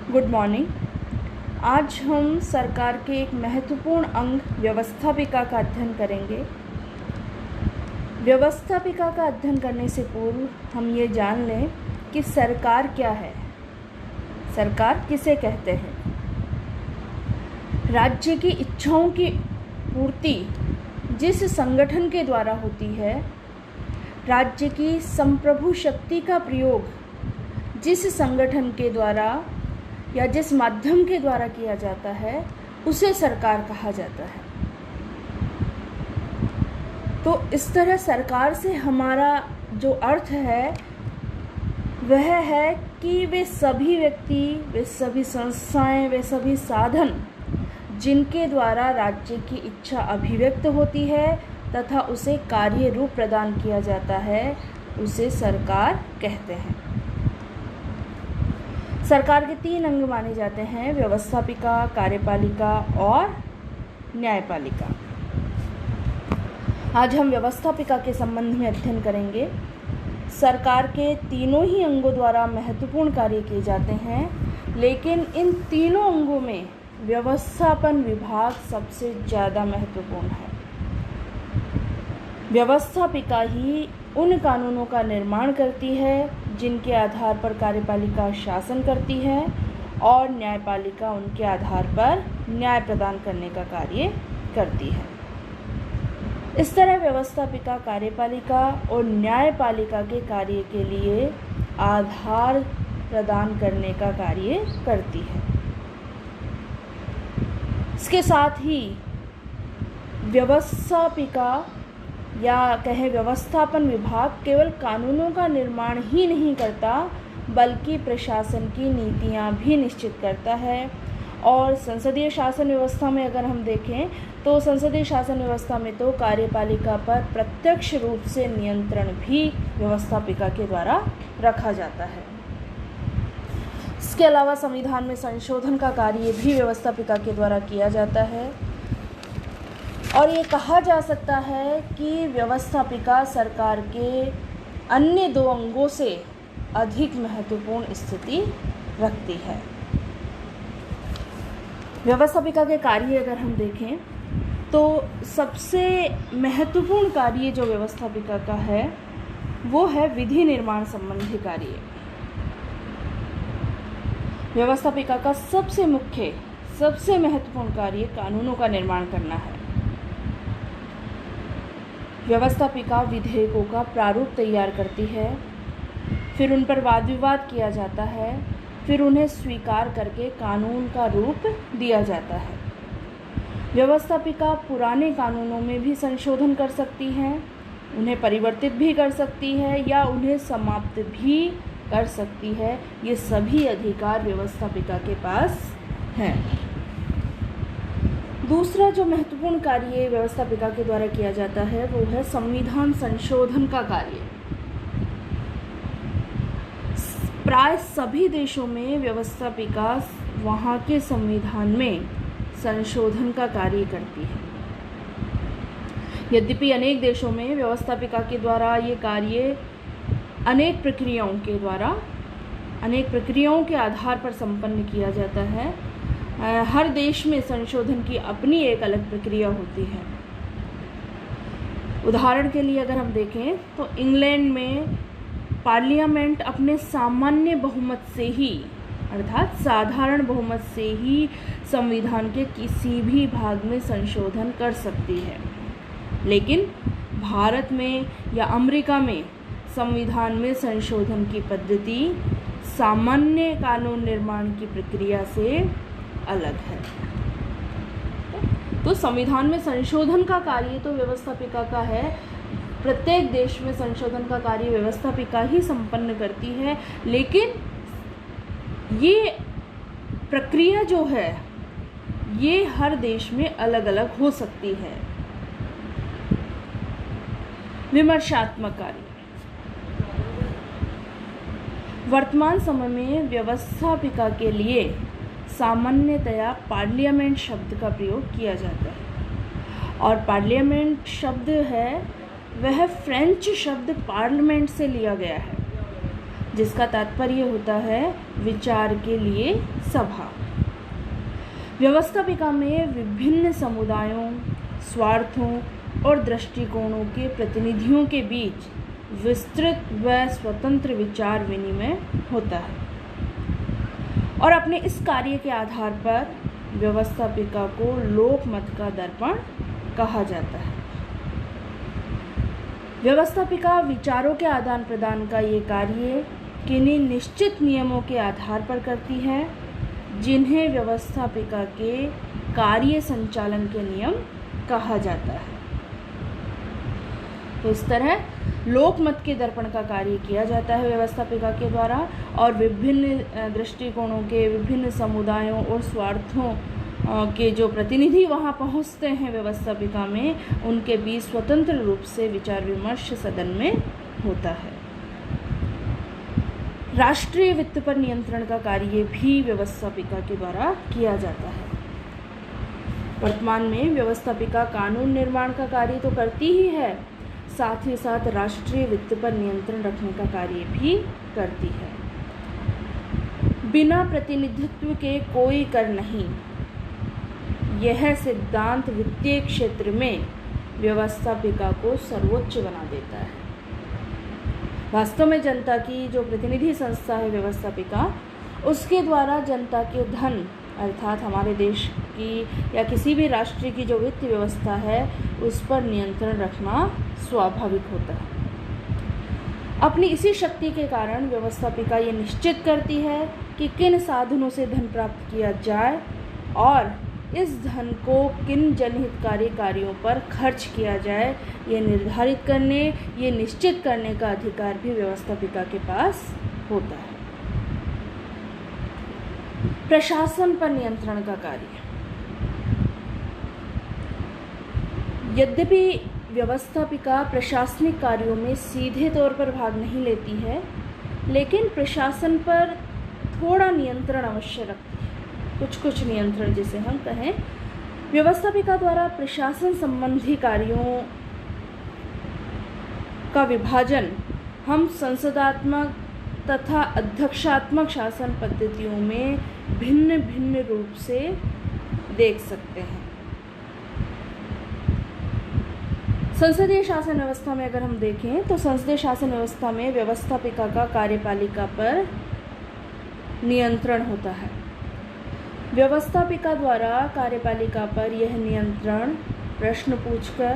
Good morning. आज हम सरकार के एक महत्वपूर्ण अंग व्यवस्थापिका का अध्ययन करेंगे। व्यवस्थापिका का अध्ययन करने से पूर्व हम ये जान लें कि सरकार क्या है, सरकार किसे कहते हैं। राज्य की इच्छाओं की पूर्ति जिस संगठन के द्वारा होती है, राज्य की संप्रभु शक्ति का प्रयोग जिस संगठन के द्वारा या जिस माध्यम के द्वारा किया जाता है, उसे सरकार कहा जाता है। तो इस तरह सरकार से हमारा जो अर्थ है वह है कि वे सभी व्यक्ति, वे सभी संस्थाएं, वे सभी साधन जिनके द्वारा राज्य की इच्छा अभिव्यक्त होती है तथा उसे कार्य रूप प्रदान किया जाता है, उसे सरकार कहते हैं। सरकार के 3 अंग माने जाते हैं: व्यवस्थापिका, कार्यपालिका और न्यायपालिका। आज हम व्यवस्थापिका के संबंध में अध्ययन करेंगे। सरकार के तीनों ही अंगों द्वारा महत्वपूर्ण कार्य किए जाते हैं, लेकिन इन तीनों अंगों में व्यवस्थापन विभाग सबसे ज़्यादा महत्वपूर्ण है। व्यवस्थापिका ही उन कानूनों का निर्माण करती है जिनके आधार पर कार्यपालिका शासन करती है और न्यायपालिका उनके आधार पर न्याय प्रदान करने का कार्य करती है। इस तरह व्यवस्थापिका कार्यपालिका और न्यायपालिका के कार्य के लिए आधार प्रदान करने का कार्य करती है। इसके साथ ही व्यवस्थापिका या कहें व्यवस्थापन विभाग केवल कानूनों का निर्माण ही नहीं करता, बल्कि प्रशासन की नीतियां भी निश्चित करता है। और संसदीय शासन व्यवस्था में अगर हम देखें तो संसदीय शासन व्यवस्था में तो कार्यपालिका पर प्रत्यक्ष रूप से नियंत्रण भी व्यवस्थापिका के द्वारा रखा जाता है। इसके अलावा संविधान में संशोधन का कार्य भी व्यवस्थापिका के द्वारा किया जाता है और ये कहा जा सकता है कि व्यवस्थापिका सरकार के अन्य 2 अंगों से अधिक महत्वपूर्ण स्थिति रखती है। व्यवस्थापिका के कार्य अगर हम देखें तो सबसे महत्वपूर्ण कार्य जो व्यवस्थापिका का है वो है विधि निर्माण संबंधी कार्य। व्यवस्थापिका का सबसे मुख्य, सबसे महत्वपूर्ण कार्य कानूनों का निर्माण करना है। व्यवस्थापिका विधेयकों का प्रारूप तैयार करती है, फिर उन पर वाद विवाद किया जाता है, फिर उन्हें स्वीकार करके कानून का रूप दिया जाता है। व्यवस्थापिका पुराने कानूनों में भी संशोधन कर सकती हैं, उन्हें परिवर्तित भी कर सकती है या उन्हें समाप्त भी कर सकती है। ये सभी अधिकार व्यवस्थापिका के पास हैं। दूसरा जो महत्वपूर्ण कार्य व्यवस्थापिका के द्वारा किया जाता है वो है संविधान संशोधन का कार्य। प्राय सभी देशों में व्यवस्थापिका वहाँ के संविधान में संशोधन का कार्य करती है। यद्यपि अनेक देशों में व्यवस्थापिका के द्वारा ये कार्य अनेक प्रक्रियाओं के आधार पर संपन्न किया जाता है। हर देश में संशोधन की अपनी एक अलग प्रक्रिया होती है। उदाहरण के लिए अगर हम देखें तो इंग्लैंड में पार्लियामेंट अपने सामान्य बहुमत से ही, अर्थात साधारण बहुमत से ही संविधान के किसी भी भाग में संशोधन कर सकती है, लेकिन भारत में या अमेरिका में संविधान में संशोधन की पद्धति सामान्य कानून निर्माण की प्रक्रिया से अलग है। तो संविधान में संशोधन का कार्य तो व्यवस्थापिका का है। प्रत्येक देश में संशोधन का कार्य व्यवस्थापिका ही संपन्न करती है, लेकिन ये प्रक्रिया जो है ये हर देश में अलग अलग हो सकती है। विमर्शात्मक कार्य। वर्तमान समय में व्यवस्थापिका के लिए सामान्यतया पार्लियामेंट शब्द का प्रयोग किया जाता है और पार्लियामेंट शब्द है वह फ्रेंच शब्द पार्लियामेंट से लिया गया है। जिसका तात्पर्य होता है विचार के लिए सभा। व्यवस्थापिका में विभिन्न समुदायों, स्वार्थों और दृष्टिकोणों के प्रतिनिधियों के बीच विस्तृत व स्वतंत्र विचार विनिमय होता है और अपने इस कार्य के आधार पर व्यवस्थापिका को लोकमत का दर्पण कहा जाता है। व्यवस्थापिका विचारों के आदान प्रदान का ये कार्य किन्हीं निश्चित नियमों के आधार पर करती है, जिन्हें व्यवस्थापिका के कार्य संचालन के नियम कहा जाता है। तो इस तरह लोकमत के दर्पण का कार्य किया जाता है व्यवस्थापिका के द्वारा, और विभिन्न दृष्टिकोणों के, विभिन्न समुदायों और स्वार्थों के जो प्रतिनिधि वहाँ पहुँचते हैं व्यवस्थापिका में, उनके बीच स्वतंत्र रूप से विचार विमर्श सदन में होता है। राष्ट्रीय वित्त पर नियंत्रण का कार्य भी व्यवस्थापिका के द्वारा किया जाता है। वर्तमान में व्यवस्थापिका कानून निर्माण का कार्य तो करती ही है, साथ ही साथ राष्ट्रीय वित्त पर नियंत्रण रखने का कार्य भी करती है। बिना प्रतिनिधित्व के कोई कर नहीं, यह सिद्धांत वित्तीय क्षेत्र में व्यवस्थापिका को सर्वोच्च बना देता है। वास्तव में जनता की जो प्रतिनिधि संस्था है व्यवस्थापिका, उसके द्वारा जनता के धन अर्थात हमारे देश की या किसी भी राष्ट्र की जो वित्त व्यवस्था है उस पर नियंत्रण रखना स्वाभाविक होता है। अपनी इसी शक्ति के कारण व्यवस्थापिका ये निश्चित करती है कि किन साधनों से धन प्राप्त किया जाए और इस धन को किन जनहितकारी कार्यों पर खर्च किया जाए, ये निर्धारित करने, ये निश्चित करने का अधिकार भी व्यवस्थापिका के पास होता है। प्रशासन पर नियंत्रण का कार्य। यद्यपि व्यवस्थापिका प्रशासनिक कार्यों में सीधे तौर पर भाग नहीं लेती है, लेकिन प्रशासन पर थोड़ा नियंत्रण अवश्य रखती है। कुछ नियंत्रण जिसे हम कहें, व्यवस्थापिका द्वारा प्रशासन संबंधी कार्यों का विभाजन हम संसदात्मक तथा अध्यक्षात्मक शासन पद्धतियों में भिन्न भिन्न रूप से देख सकते हैं। संसदीय शासन व्यवस्था में अगर हम देखें तो संसदीय शासन व्यवस्था में व्यवस्थापिका का कार्यपालिका पर नियंत्रण होता है। व्यवस्थापिका द्वारा कार्यपालिका पर यह नियंत्रण प्रश्न पूछकर,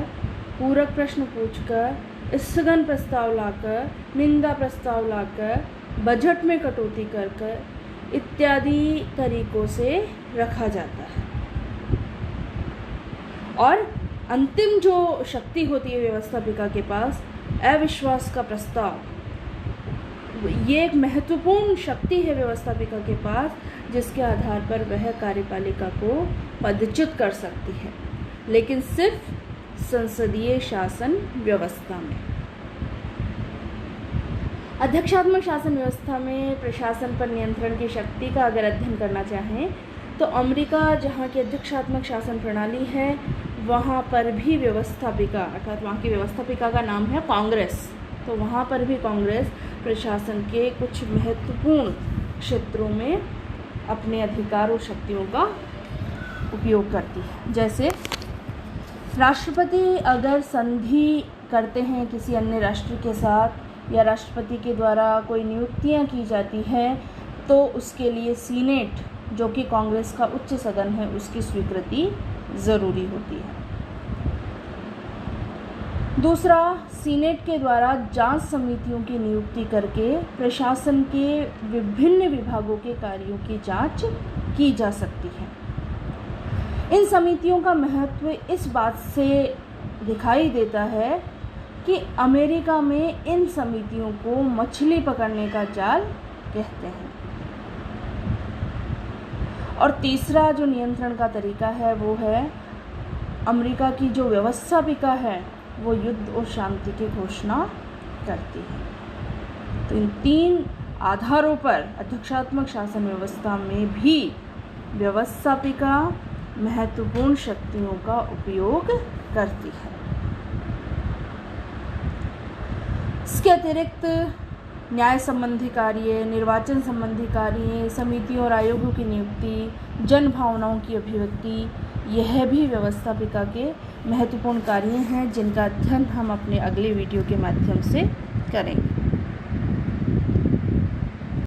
पूरक प्रश्न पूछकर, स्थगन प्रस्ताव लाकर, निंदा प्रस्ताव लाकर, बजट में कटौती कर इत्यादि तरीकों से रखा जाता है। और अंतिम जो शक्ति होती है व्यवस्थापिका के पास, अविश्वास का प्रस्ताव, ये एक महत्वपूर्ण शक्ति है व्यवस्थापिका के पास, जिसके आधार पर वह कार्यपालिका को पदच्युत कर सकती है, लेकिन सिर्फ संसदीय शासन व्यवस्था में। अध्यक्षात्मक शासन व्यवस्था में प्रशासन पर नियंत्रण की शक्ति का अगर अध्ययन करना चाहें तो अमेरिका, जहाँ की अध्यक्षात्मक शासन प्रणाली है, वहाँ पर भी व्यवस्थापिका अर्थात वहाँ की व्यवस्थापिका का नाम है कांग्रेस, तो वहाँ पर भी कांग्रेस प्रशासन के कुछ महत्वपूर्ण क्षेत्रों में अपने अधिकार और शक्तियों का उपयोग करती है। जैसे राष्ट्रपति अगर संधि करते हैं किसी अन्य राष्ट्र के साथ या राष्ट्रपति के द्वारा कोई नियुक्तियां की जाती हैं, तो उसके लिए सीनेट, जो कि कांग्रेस का उच्च सदन है, उसकी स्वीकृति ज़रूरी होती है। दूसरा, सीनेट के द्वारा जांच समितियों की नियुक्ति करके प्रशासन के विभिन्न विभागों के कार्यों की जांच की जा सकती है। इन समितियों का महत्व इस बात से दिखाई देता है कि अमेरिका में इन समितियों को मछली पकड़ने का जाल कहते हैं। और तीसरा जो नियंत्रण का तरीका है वो है अमेरिका की जो व्यवस्थापिका है वो युद्ध और शांति की घोषणा करती है। तो इन तीन आधारों पर अध्यक्षात्मक शासन व्यवस्था में भी व्यवस्थापिका महत्वपूर्ण शक्तियों का उपयोग करती है। इसके अतिरिक्त न्याय संबंधी कार्य, निर्वाचन संबंधी कार्य, समितियों और आयोगों की नियुक्ति, जन भावनाओं की अभिव्यक्ति, यह भी व्यवस्थापिका के महत्वपूर्ण कार्य हैं जिनका अध्ययन हम अपने अगले वीडियो के माध्यम से करेंगे।